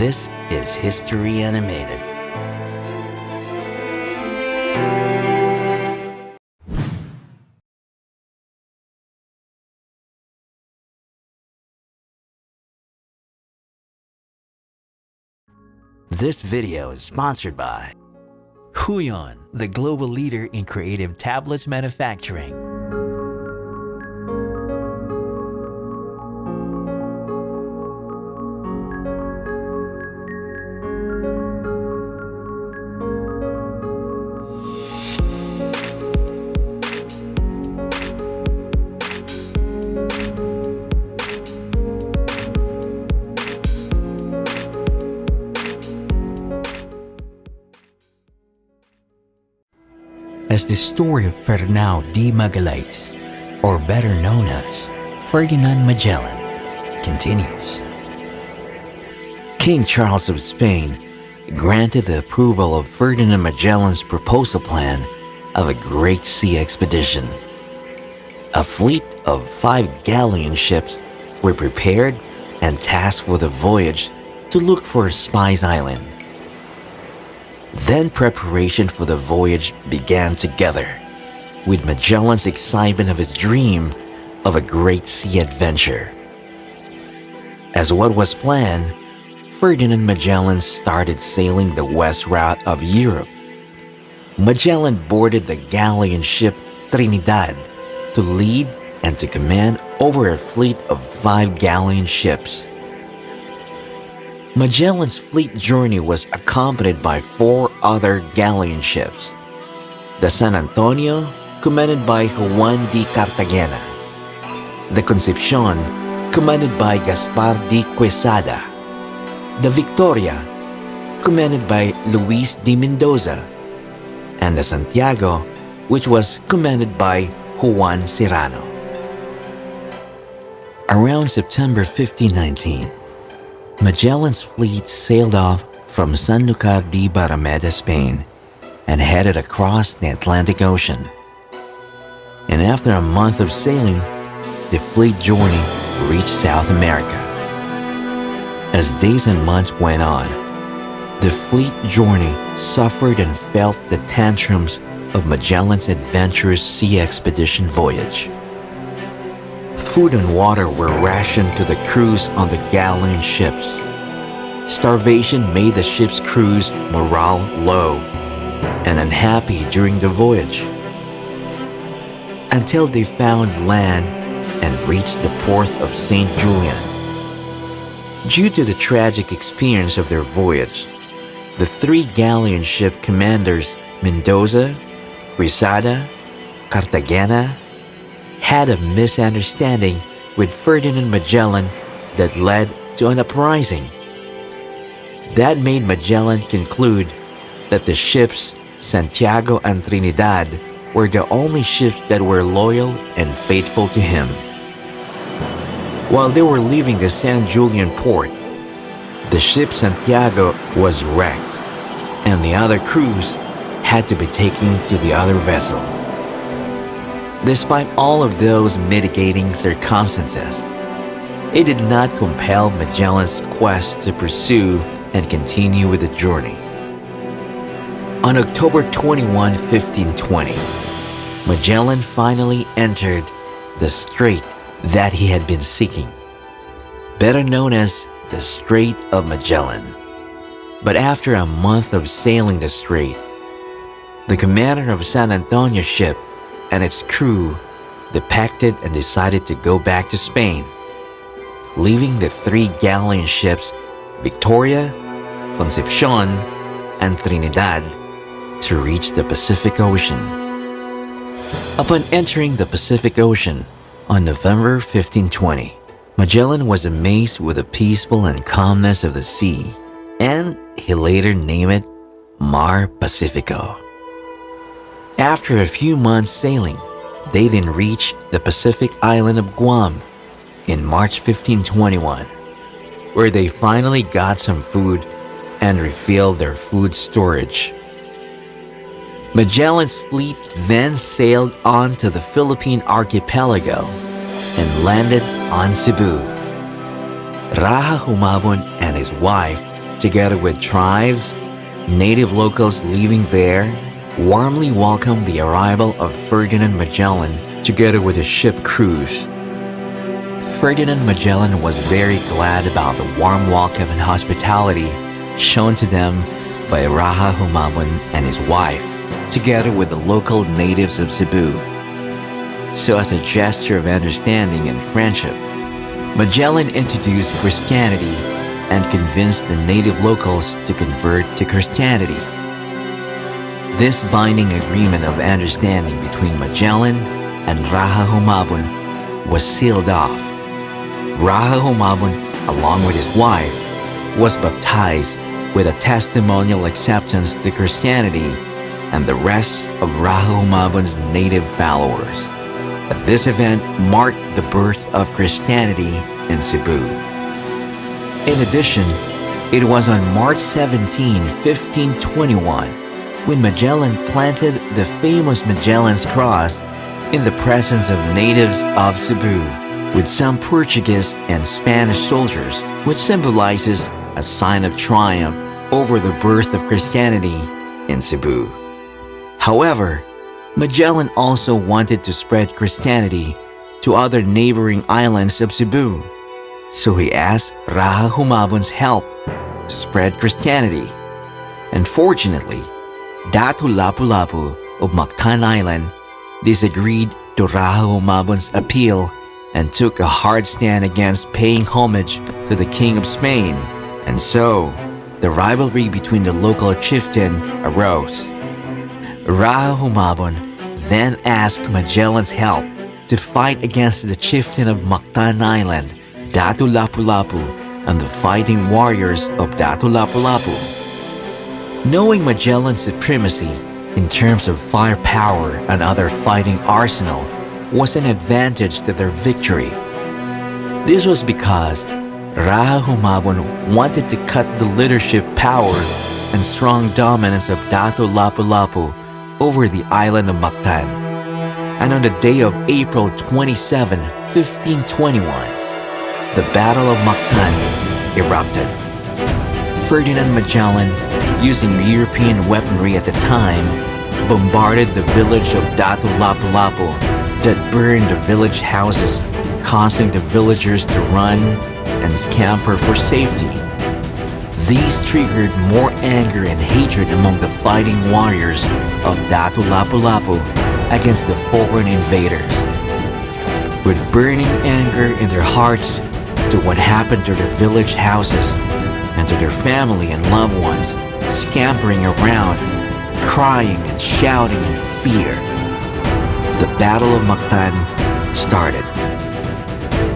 This is History Animated. This video is sponsored by HUION, the global leader in creative tablets manufacturing. As the story of Ferdinand de Magellan, or better known as Ferdinand Magellan, continues. King Charles of Spain granted the approval of Ferdinand Magellan's proposal plan of a great sea expedition. A fleet of 5 galleon ships were prepared and tasked with a voyage to look for Spice Island. Then preparation for the voyage began together, with Magellan's excitement of his dream of a great sea adventure. As what was planned, Ferdinand Magellan started sailing the west route of Europe. Magellan boarded the galleon ship Trinidad to lead and to command over a fleet of 5 galleon ships. Magellan's fleet journey was accompanied by 4 other galleon ships: the San Antonio, commanded by Juan de Cartagena; the Concepcion, commanded by Gaspar de Quesada; the Victoria, commanded by Luis de Mendoza; and the Santiago, which was commanded by Juan Serrano. Around September 1519, Magellan's fleet sailed off from Sanlúcar de Barrameda, Spain, and headed across the Atlantic Ocean. And after a month of sailing, the fleet journey reached South America. As days and months went on, the fleet journey suffered and felt the tantrums of Magellan's adventurous sea expedition voyage. Food and water were rationed to the crews on the galleon ships. Starvation made the ship's crew's morale low and unhappy during the voyage, until they found land and reached the port of St. Julian. Due to the tragic experience of their voyage, the 3 galleon ship commanders Mendoza, Quesada, Cartagena had a misunderstanding with Ferdinand Magellan that led to an uprising. That made Magellan conclude that the ships Santiago and Trinidad were the only ships that were loyal and faithful to him. While they were leaving the San Julian port, the ship Santiago was wrecked, and the other crews had to be taken to the other vessel. Despite all of those mitigating circumstances, it did not compel Magellan's quest to pursue and continue with the journey. On October 21, 1520, Magellan finally entered the strait that he had been seeking, better known as the Strait of Magellan. But after a month of sailing the strait, the commander of San Antonio's ship and its crew depacted and decided to go back to Spain, leaving the 3 galleon ships Victoria, Concepcion, and Trinidad to reach the Pacific Ocean. Upon entering the Pacific Ocean on November 1520, Magellan was amazed with the peaceful and calmness of the sea, and he later named it Mar Pacifico. After a few months sailing, they then reached the Pacific island of Guam in March 1521, where they finally got some food and refilled their food storage. Magellan's fleet then sailed on to the Philippine archipelago and landed on Cebu. Raha Humabon and his wife together with tribes, native locals living there, warmly welcomed the arrival of Ferdinand Magellan together with his ship crews. Ferdinand Magellan was very glad about the warm welcome and hospitality shown to them by Raja Humabon and his wife, together with the local natives of Cebu. So as a gesture of understanding and friendship, Magellan introduced Christianity and convinced the native locals to convert to Christianity. This binding agreement of understanding between Magellan and Raja Humabon was sealed off. Raja Humabon, along with his wife, was baptized with a testimonial acceptance to Christianity and the rest of Raja Humabon's native followers. But this event marked the birth of Christianity in Cebu. In addition, it was on March 17, 1521, when Magellan planted the famous Magellan's Cross in the presence of natives of Cebu, with some Portuguese and Spanish soldiers, which symbolizes a sign of triumph over the birth of Christianity in Cebu. However, Magellan also wanted to spread Christianity to other neighboring islands of Cebu, so he asked Raja Humabon's help to spread Christianity. Unfortunately, Datu Lapu-lapu of Maktan Island disagreed to Raja Humabon's appeal and took a hard stand against paying homage to the King of Spain, and so the rivalry between the local chieftain arose. Raja Humabon then asked Magellan's help to fight against the chieftain of Maktan Island, Datu Lapu-lapu, and the fighting warriors of Datu Lapu-lapu. Knowing Magellan's supremacy in terms of firepower and other fighting arsenal was an advantage to their victory. This was because Raja Humabon wanted to cut the leadership power and strong dominance of Datu Lapu-lapu over the island of Maktan. And on the day of April 27, 1521, the Battle of Maktan erupted. Ferdinand Magellan, using European weaponry at the time, bombarded the village of Datu Lapu-lapu that burned the village houses, causing the villagers to run and scamper for safety. These triggered more anger and hatred among the fighting warriors of Datu Lapu-lapu against the foreign invaders. With burning anger in their hearts to what happened to their village houses and to their family and loved ones, scampering around, crying and shouting in fear, the Battle of Maktan started.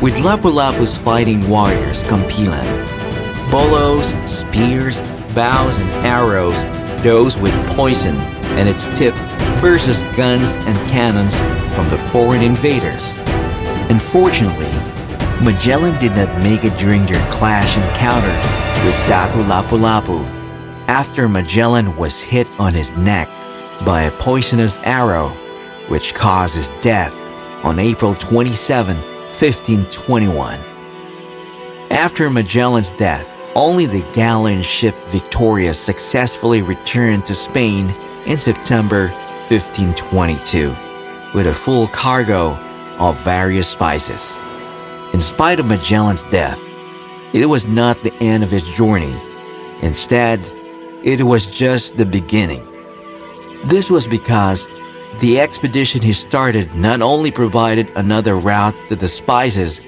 With Lapu-lapu's fighting warriors Kampilan, bolos, spears, bows, and arrows, those with poison and its tip, versus guns and cannons from the foreign invaders. Unfortunately, Magellan did not make it during their clash encounter with Datu Lapu-lapu after Magellan was hit on his neck by a poisonous arrow, which caused his death on April 27, 1521. After Magellan's death, only the gallant ship Victoria successfully returned to Spain in September 1522 with a full cargo of various spices. In spite of Magellan's death, it was not the end of his journey. Instead, it was just the beginning. This was because the expedition he started not only provided another route to the spices,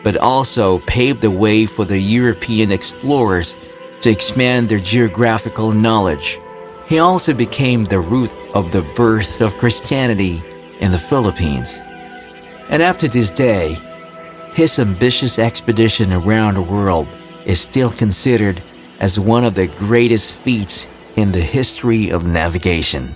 but also paved the way for the European explorers to expand their geographical knowledge. He also became the root of the birth of Christianity in the Philippines. And up to this day, his ambitious expedition around the world is still considered as one of the greatest feats in the history of navigation.